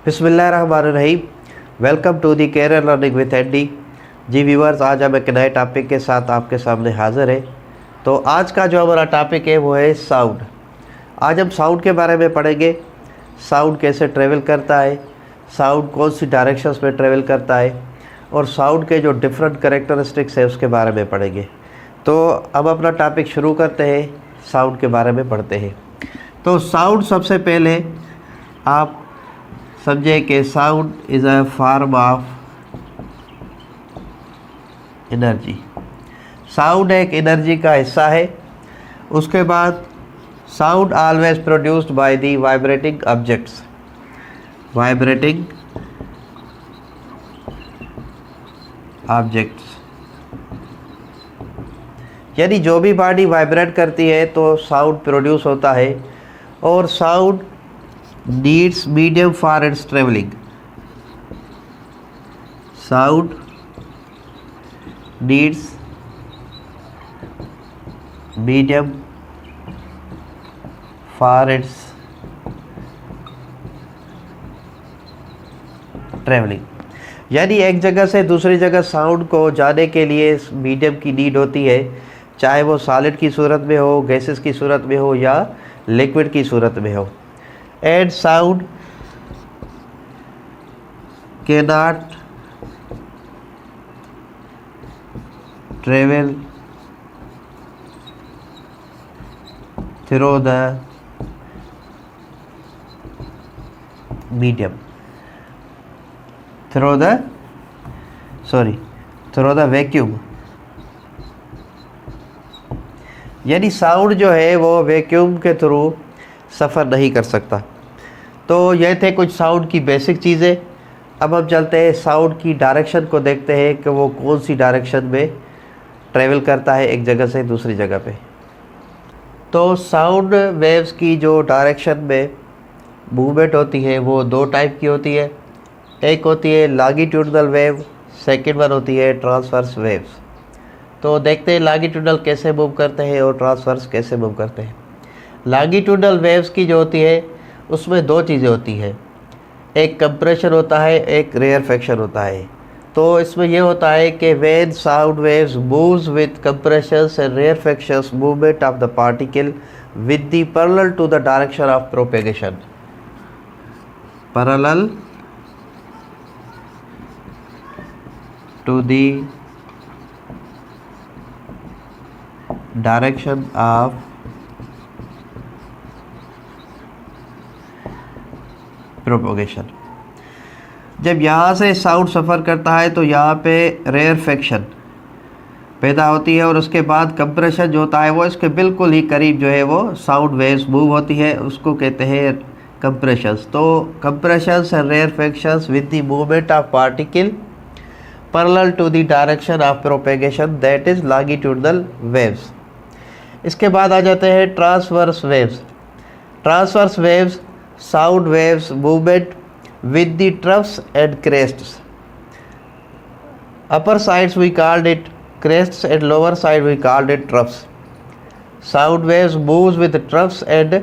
बिस्मिल्लाहिर्रहमानिर्रहीम। Welcome to the career learning with Andy. जी viewers, आज हम एक नए टॉपिक के साथ आपके सामने हाज़िर है। तो आज का जो हमारा टॉपिक है वो है साउंड। आज हम साउंड के बारे में पढ़ेंगे। साउंड कैसे ट्रेवल करता है, साउंड कौन सी डायरेक्शंस में ट्रेवल करता है, और साउंड के जो डिफरेंट कैरेक्टरिस्टिक्स है उसके बारे में पढ़ेंगे। तो अब अपना टॉपिक शुरू करते हैं, साउंड के बारे में पढ़ते हैं। तो साउंड, सबसे पहले आप समझे कि sound is a form of energy. Sound एक एनर्जी का हिस्सा है। उसके बाद sound always produced by the vibrating objects. Vibrating objects यानी जो भी बॉडी वाइब्रेट करती है तो साउंड प्रोड्यूस होता है। और sound needs medium for its traveling. Sound needs medium for its traveling। यानी एक जगह से दूसरी जगह साउंड को जाने के लिए मीडियम की नीड होती है, चाहे वो सॉलिड की सूरत में हो, गैसेस की सूरत में हो या लिक्विड की सूरत में हो। And sound cannot travel through the medium, through the vacuum। यानी साउंड जो है वो वैक्यूम के थ्रू सफ़र नहीं कर सकता। तो ये थे कुछ साउंड की बेसिक चीज़ें। अब हम चलते हैं साउंड की डायरेक्शन को, देखते हैं कि वो कौन सी डायरेक्शन में ट्रेवल करता है एक जगह से दूसरी जगह पे। तो साउंड वेव्स की जो डायरेक्शन में मूवमेंट होती है वो दो टाइप की होती है। एक होती है लॉन्गिट्यूडनल वेव, सेकंड वन होती है ट्रांसवर्स वेव्स। तो देखते हैं लॉन्गिट्यूडनल कैसे मूव करते हैं और ट्रांसवर्स कैसे मूव करते हैं। लॉन्गिट्यूडनल वेव्स की जो होती है उसमें दो चीज़ें होती है, एक कंप्रेशन होता है, एक रेयरफेक्शन होता है। तो इसमें यह होता है कि when sound waves moves with compressions and rarefactions, movement of the particle with the parallel to the direction of propagation. Parallel to the direction of propagation. जब यहाँ से साउंड सफ़र करता है तो यहाँ पे रेयरफेक्शन पैदा होती है और उसके बाद कंप्रेशन जो होता है वो इसके बिल्कुल ही करीब जो है वो साउंड वेव्स मूव होती है, उसको कहते हैं कंप्रेशंस। तो compressions and rarefactions with the movement of particle parallel to the direction of propagation, that is longitudinal waves. इसके बाद आ जाते हैं transverse waves. Transverse waves sound waves movement with the troughs and crests. Upper sides we called it crests and lower side we called it troughs. Sound waves moves with the troughs and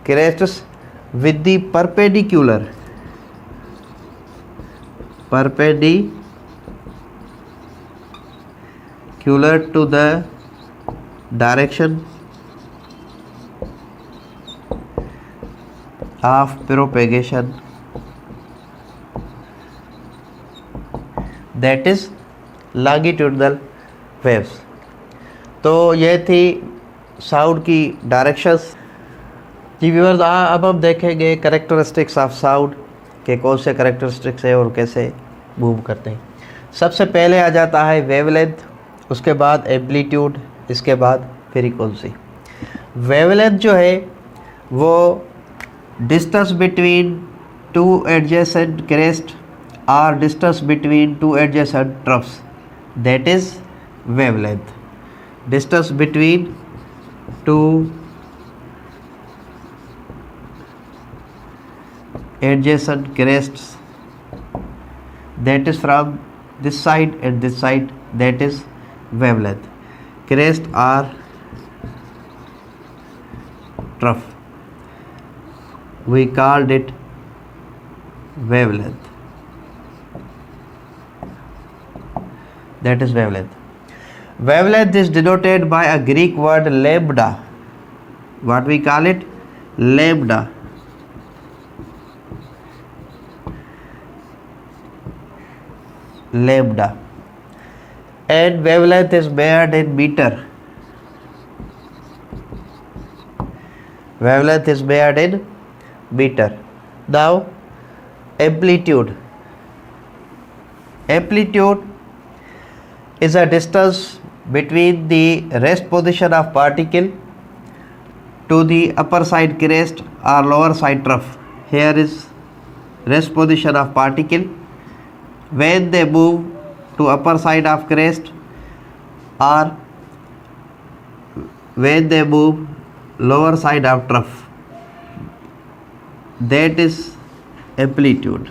crests with the perpendicular to the direction of propagation, that is longitudinal waves। तो ये थी sound की directions. जी viewers, अब हम देखेंगे characteristics of sound के कौन से कैरेक्टरिस्टिक्स है और कैसे मूव करते हैं। सबसे पहले आ जाता है वेवलेंथ, उसके बाद एम्पलीट्यूड, इसके बाद फ्रीक्वेंसी। वेवलेंथ जो है वो distance between two adjacent crests or distance between two adjacent troughs, that is wavelength। Distance between two adjacent crests, that is from this side and this side, that is wavelength। Crest or trough, we called it wavelength. That is wavelength. Wavelength is denoted by a Greek word lambda. What we call it? Lambda. Lambda. And wavelength is measured in meter. Wavelength is measured in meter. Now, amplitude. Amplitude is a distance between the rest position of particle to the upper side crest or lower side trough. Here is rest position of particle. When they move to upper side of crest or when they move lower side of trough, that is amplitude.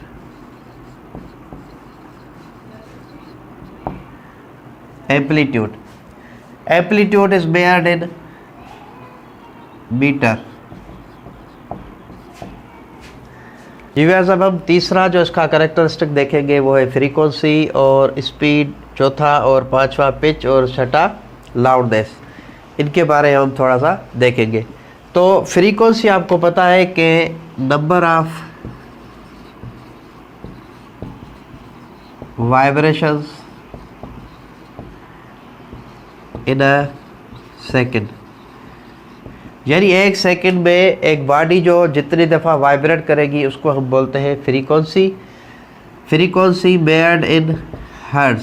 Amplitude. Amplitude is measured in metre. Viewers, अब हम तीसरा जो इसका characteristic देखेंगे वो है frequency और speed, चौथा और पांचवा पिच और छठा लाउडनेस। इनके बारे में हम थोड़ा सा देखेंगे। तो फ्रीक्वेंसी आपको पता है कि number of vibrations in a second, यानी एक सेकंड में एक बॉडी जो जितनी दफ़ा वाइब्रेट करेगी उसको हम बोलते हैं frequency. Frequency measured in hertz,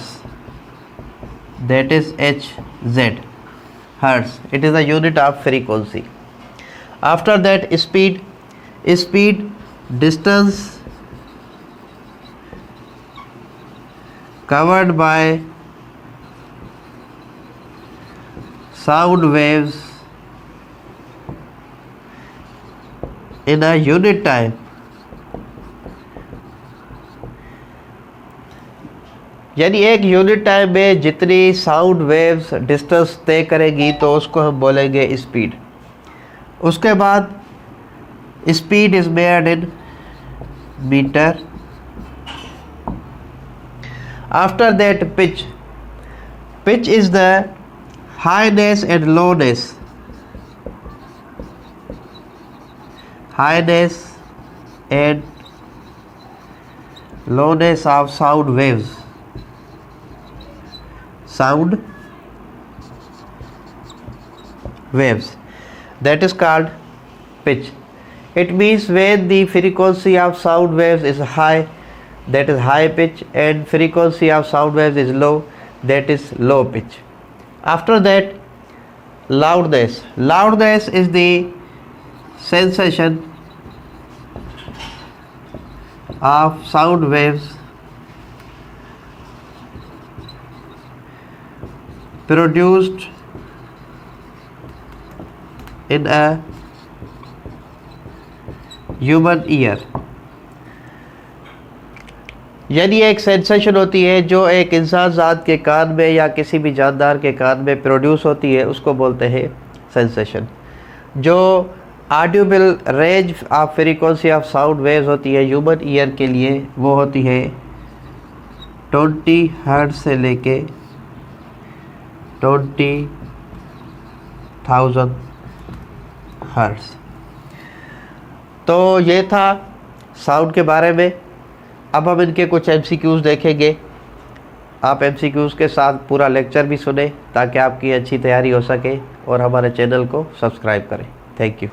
that is Hz, hertz, it is the unit of frequency. After that speed, speed distance covered by sound waves in a unit time, यानी एक यूनिट टाइम में जितनी sound waves distance तय करेगी तो उसको हम बोलेंगे स्पीड। उसके बाद speed is measured in metre. After that pitch, pitch is the highness and lowness, highness and lowness of sound waves, sound waves, that is called pitch. It means when the frequency of sound waves is high, that is high pitch, and frequency of sound waves is low, that is low pitch. After that, loudness. Loudness is the sensation of sound waves produced in a human ear, यानी एक sensation होती है जो एक इंसान ज़ात के कान में या किसी भी जानदार के कान में प्रोड्यूस होती है, उसको बोलते हैं सेंसेशन। जो Audible range of frequency of sound waves होती है ह्यूमन ईयर के लिए, वो होती है 20 हर्ट्ज से लेके 20,000 हर्ट्ज। तो ये था साउंड के बारे में। अब हम इनके कुछ MCQs देखेंगे। आप MCQs के साथ पूरा लेक्चर भी सुने ताकि आपकी अच्छी तैयारी हो सके, और हमारे चैनल को सब्सक्राइब करें। Thank you.